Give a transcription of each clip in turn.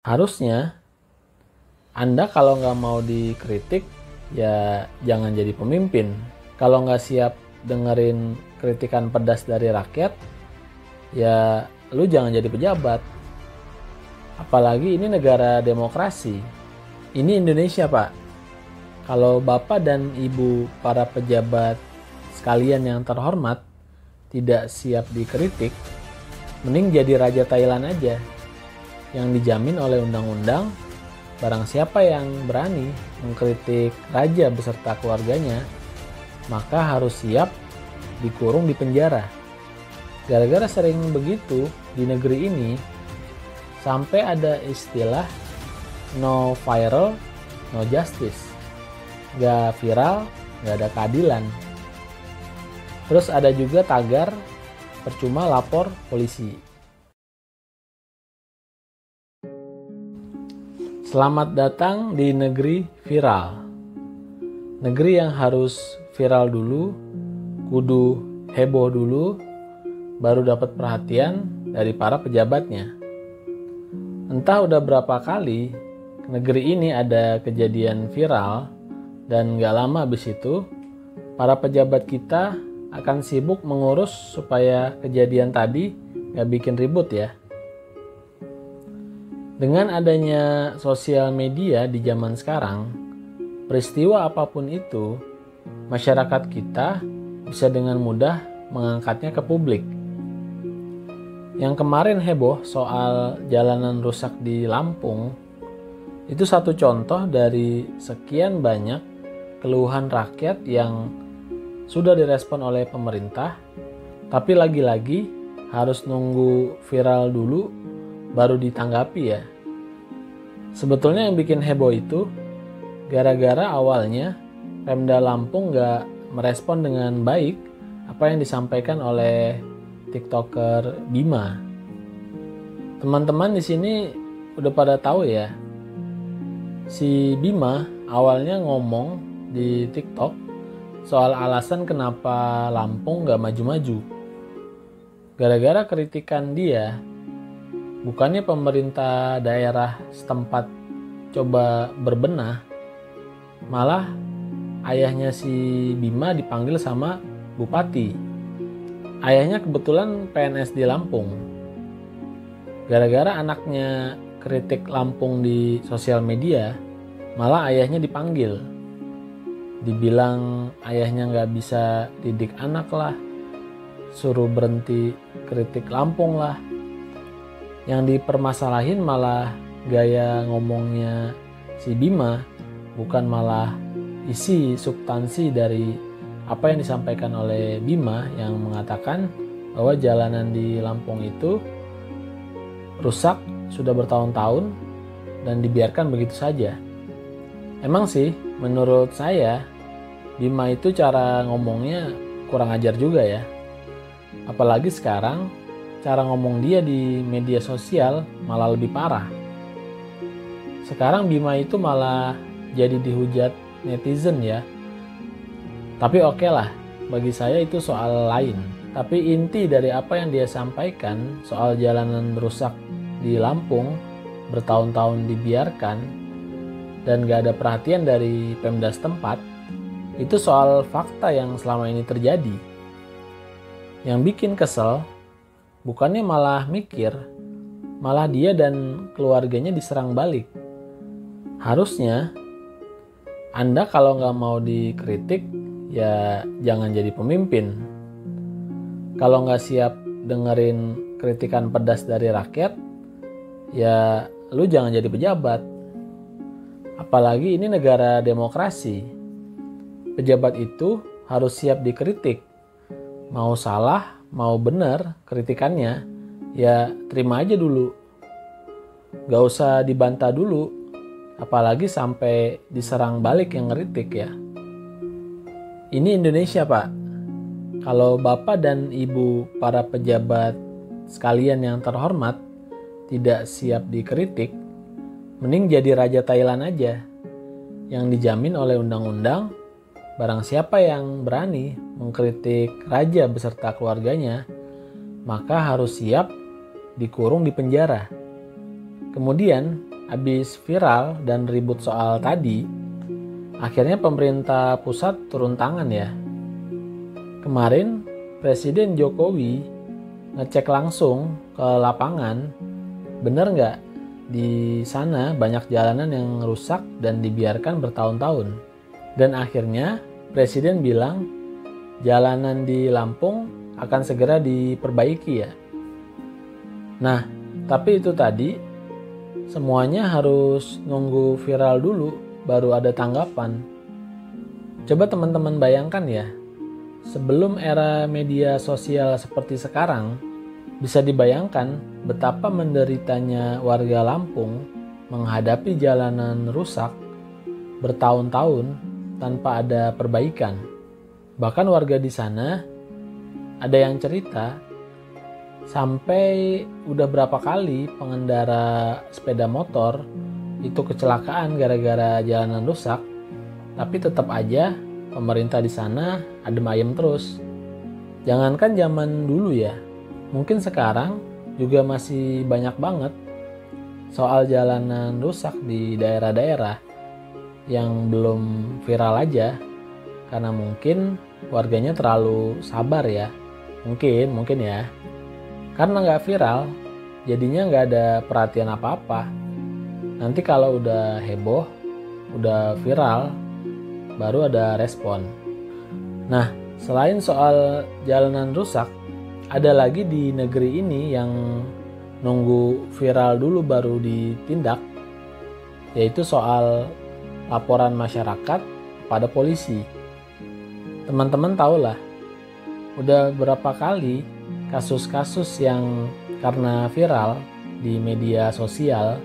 Harusnya Anda kalau nggak mau dikritik, ya jangan jadi pemimpin. Kalau nggak siap dengerin kritikan pedas dari rakyat, ya lu jangan jadi pejabat. Apalagi ini negara demokrasi. Ini Indonesia, Pak. Kalau Bapak dan Ibu para pejabat sekalian yang terhormat tidak siap dikritik, mending jadi Raja Thailand aja. Yang dijamin oleh undang-undang, barang siapa yang berani mengkritik raja beserta keluarganya, maka harus siap dikurung di penjara. Gara-gara sering begitu di negeri ini, sampai ada istilah no viral, no justice. Gak viral, gak ada keadilan. Terus ada juga tagar percuma lapor polisi. Selamat datang di negeri viral. Negeri yang harus viral dulu, kudu heboh dulu, baru dapat perhatian dari para pejabatnya. Entah udah berapa kali negeri ini ada kejadian viral, dan gak lama habis itu para pejabat kita akan sibuk mengurus supaya kejadian tadi gak bikin ribut ya. Dengan adanya sosial media di zaman sekarang, peristiwa apapun itu, masyarakat kita bisa dengan mudah mengangkatnya ke publik. Yang kemarin heboh soal jalanan rusak di Lampung, itu satu contoh dari sekian banyak keluhan rakyat yang sudah direspon oleh pemerintah, tapi lagi-lagi harus nunggu viral dulu baru ditanggapi ya. Sebetulnya yang bikin heboh itu gara-gara awalnya Pemda Lampung gak merespon dengan baik apa yang disampaikan oleh TikToker Bima. Teman-teman di sini udah pada tahu ya, si Bima awalnya ngomong di TikTok soal alasan kenapa Lampung gak maju-maju. Gara-gara kritikan dia, bukannya pemerintah daerah setempat coba berbenah, malah ayahnya si Bima dipanggil sama bupati. Ayahnya kebetulan PNS di Lampung. Gara-gara anaknya kritik Lampung di sosial media, malah ayahnya dipanggil. Dibilang ayahnya nggak bisa didik anak lah, suruh berhenti kritik Lampung lah. Yang dipermasalahin malah gaya ngomongnya si Bima, bukan malah isi substansi dari apa yang disampaikan oleh Bima yang mengatakan bahwa jalanan di Lampung itu rusak sudah bertahun-tahun dan dibiarkan begitu saja. Emang sih menurut saya Bima itu cara ngomongnya kurang ajar juga ya. Apalagi sekarang cara ngomong dia di media sosial malah lebih parah. Sekarang Bima itu malah jadi dihujat netizen ya. Tapi oke lah, bagi saya itu soal lain. Tapi inti dari apa yang dia sampaikan soal jalanan rusak di Lampung bertahun-tahun dibiarkan dan gak ada perhatian dari Pemda setempat, itu soal fakta yang selama ini terjadi. Yang bikin kesel, bukannya malah mikir, malah dia dan keluarganya diserang balik. Harusnya Anda kalau nggak mau dikritik, ya jangan jadi pemimpin. Kalau nggak siap dengerin kritikan pedas dari rakyat, ya lu jangan jadi pejabat. Apalagi ini negara demokrasi. Pejabat itu harus siap dikritik. Mau salah, mau benar kritikannya, ya terima aja dulu. Gak usah dibantah dulu, apalagi sampai diserang balik yang ngeritik ya. Ini Indonesia Pak. Kalau Bapak dan Ibu para pejabat sekalian yang terhormat tidak siap dikritik, mending jadi Raja Thailand aja. Yang dijamin oleh undang-undang, barang siapa yang berani mengkritik raja beserta keluarganya, maka harus siap dikurung di penjara. Kemudian habis viral dan ribut soal tadi, akhirnya pemerintah pusat turun tangan ya. Kemarin Presiden Jokowi ngecek langsung ke lapangan, bener nggak di sana banyak jalanan yang rusak dan dibiarkan bertahun-tahun. Dan akhirnya Presiden bilang jalanan di Lampung akan segera diperbaiki ya. Nah, tapi itu tadi semuanya harus nunggu viral dulu baru ada tanggapan. Coba teman-teman bayangkan ya, sebelum era media sosial seperti sekarang, bisa dibayangkan betapa menderitanya warga Lampung menghadapi jalanan rusak bertahun-tahun tanpa ada perbaikan. Bahkan warga di sana ada yang cerita sampai udah berapa kali pengendara sepeda motor itu kecelakaan gara-gara jalanan rusak, tapi tetap aja pemerintah di sana adem ayem terus. Jangankan zaman dulu ya, mungkin sekarang juga masih banyak banget soal jalanan rusak di daerah-daerah yang belum viral aja, karena mungkin warganya terlalu sabar ya. Mungkin ya. Karena nggak viral, jadinya nggak ada perhatian apa-apa. Nanti kalau udah heboh, udah viral, baru ada respon. Nah, selain soal jalanan rusak, ada lagi di negeri ini yang nunggu viral dulu baru ditindak, yaitu soal laporan masyarakat pada polisi. Teman-teman tahulah, udah berapa kali kasus-kasus yang karena viral di media sosial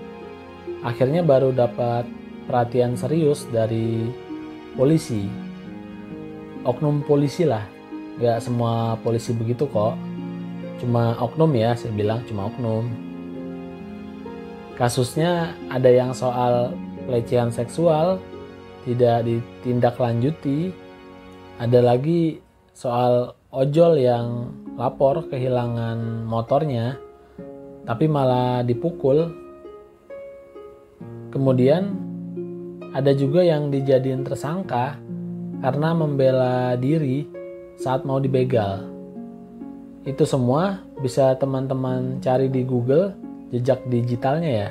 akhirnya baru dapat perhatian serius dari polisi. Oknum polisi lah, gak semua polisi begitu kok. Cuma oknum ya, saya bilang cuma oknum. Kasusnya ada yang soal pelecehan seksual tidak ditindaklanjuti, ada lagi soal ojol yang lapor kehilangan motornya tapi malah dipukul. Kemudian ada juga yang dijadiin tersangka karena membela diri saat mau dibegal. Itu semua bisa teman-teman cari di Google jejak digitalnya ya.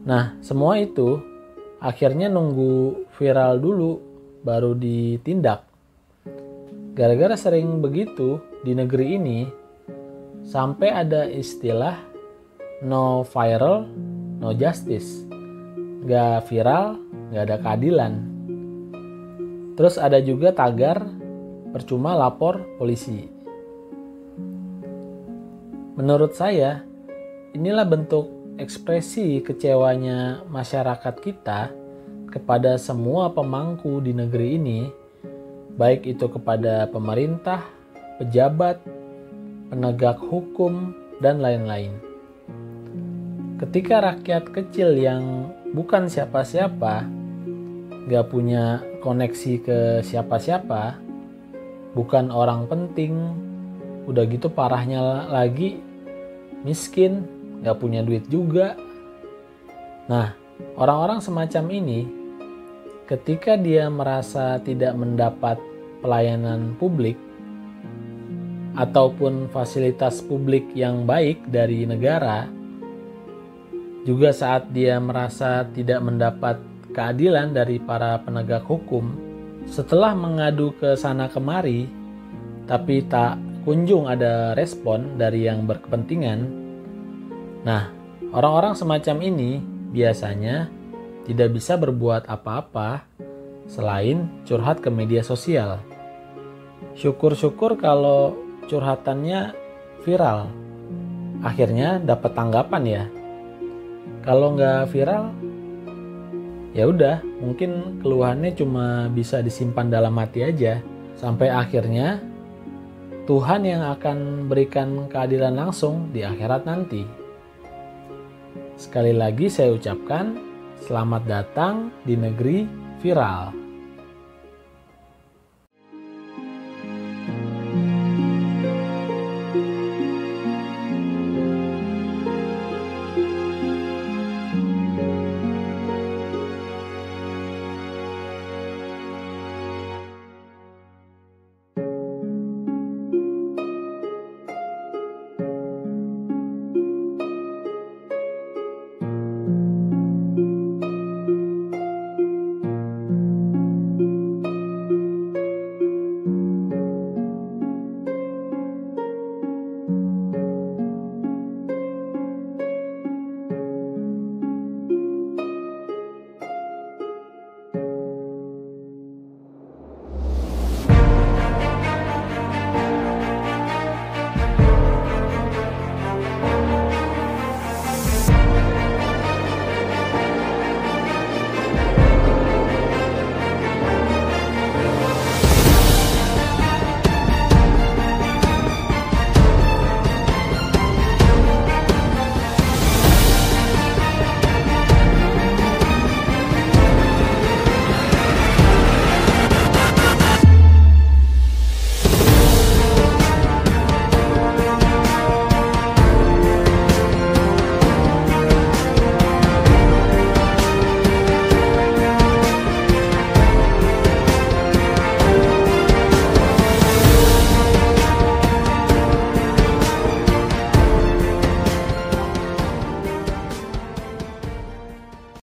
Nah, semua itu akhirnya nunggu viral dulu baru ditindak. Gara-gara sering begitu di negeri ini, sampai ada istilah no viral, no justice. Gak viral, gak ada keadilan. Terus ada juga tagar percuma lapor polisi. Menurut saya, inilah bentuk ekspresi kecewanya masyarakat kita kepada semua pemangku di negeri ini, baik itu kepada pemerintah, pejabat, penegak hukum, dan lain-lain. Ketika rakyat kecil yang bukan siapa-siapa, gak punya koneksi ke siapa-siapa, bukan orang penting, udah gitu parahnya lagi miskin, gak punya duit juga. Nah, orang-orang semacam ini ketika dia merasa tidak mendapat pelayanan publik ataupun fasilitas publik yang baik dari negara, juga saat dia merasa tidak mendapat keadilan dari para penegak hukum, setelah mengadu ke sana kemari tapi tak kunjung ada respon dari yang berkepentingan. Nah, orang-orang semacam ini biasanya tidak bisa berbuat apa-apa selain curhat ke media sosial. Syukur-syukur kalau curhatannya viral, akhirnya dapat tanggapan ya. Kalau nggak viral, ya udah, mungkin keluhannya cuma bisa disimpan dalam hati aja, sampai akhirnya Tuhan yang akan berikan keadilan langsung di akhirat nanti. Sekali lagi saya ucapkan selamat datang di negeri viral.